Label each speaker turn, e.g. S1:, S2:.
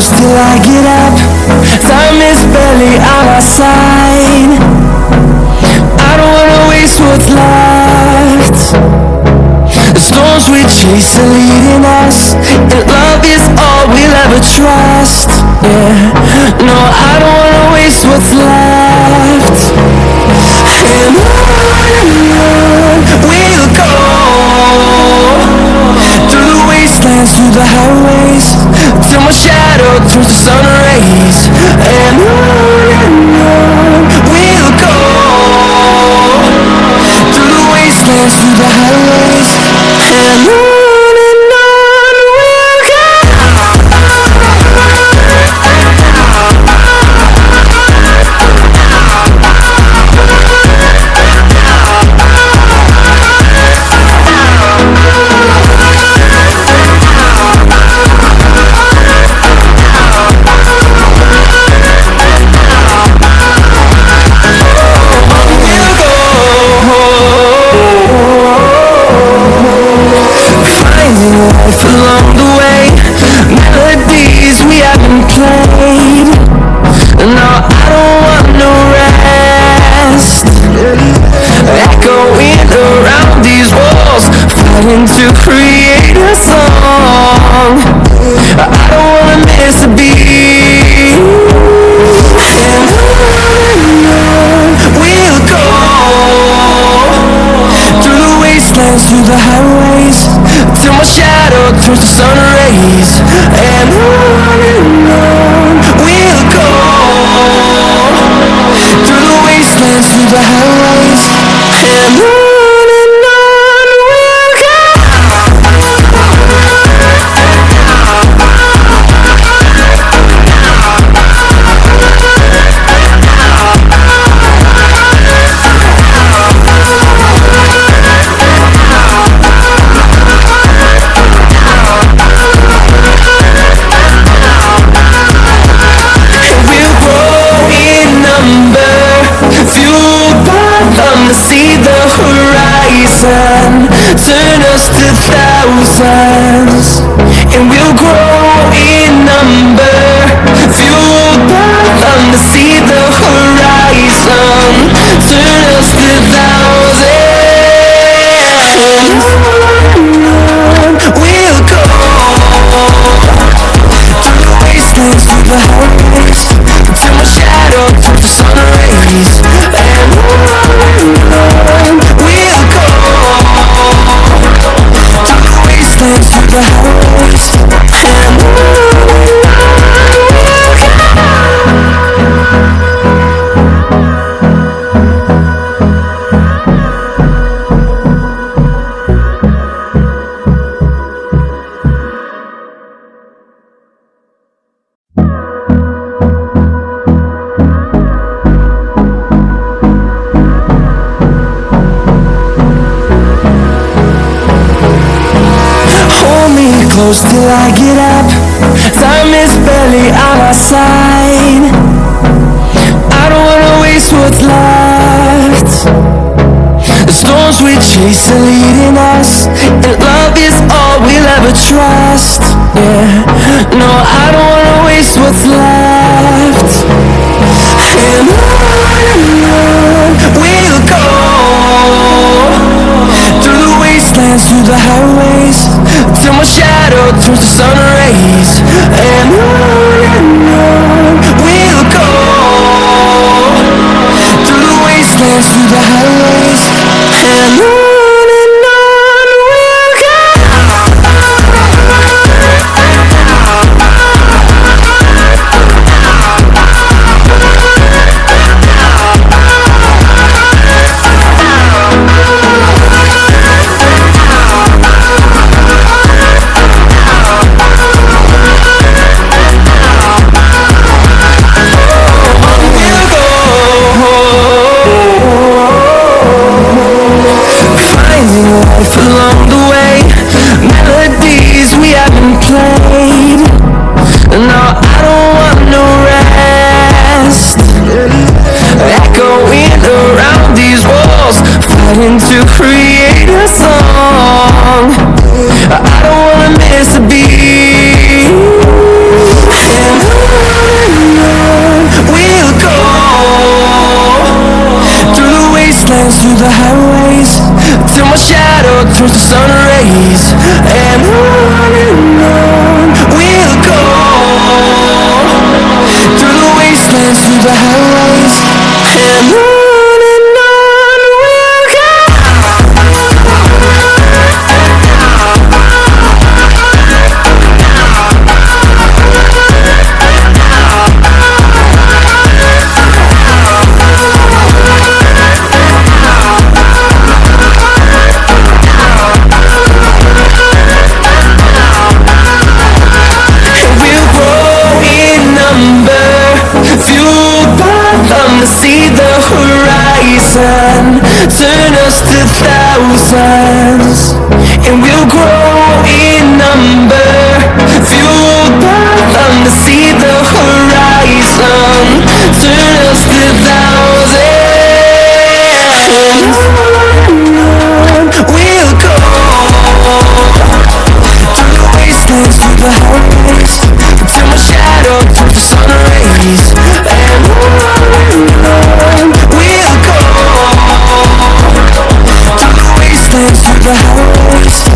S1: close till I get up. Time is barely on our side. I don't wanna waste what's left. The storms we chase are leading us, and love is all we'll ever trust. Yeah, no, I don't wanna waste what's left. And on we'll go, through the wastelands, through the highways, till my shadow turns to sun rays. And on we'll go, through the wastelands, through the highways, and on we'll go. Life along the way, melodies we haven't played. No, I don't want no rest. Echoing around these walls, fighting to create a song. I don't wanna miss a beat. And on we'll go, through the wastelands, through the highways, till my shadow turns to sun rays. And on we'll go, through the wastelands, through the highways, and on we'll go. See the horizon, turn us to thousands, and we'll grow in number, fueled by them to see the horizon, turn us to thousands. We'll go through the wastelands, through the highways, till my shadow turns to sun rays. And we'll go through the wastelands, through the highways, and close till I get up. Time is barely on our side. I don't wanna waste what's left. The storms we chase are leading us, and love is all we'll ever trust. Yeah, no, I don't wanna waste what's left. And on we'll go, through the wastelands, through the highways, till my shadow turns to sun rays. And on we'll go, through the wastelands, through the highways, and on we'll go. till my shadow turns to sun rays. And on we'll go, through the wastelands, through the highways, and on we'll go. See the horizon, turn us to thousands, and we'll grow in number, fueled by them to see the horizon, turn us to thousands, and on we'll go, through the wastelands, through the highways, till my shadow turns to sun rays, and on we'll go, through the wastelands, through the highways.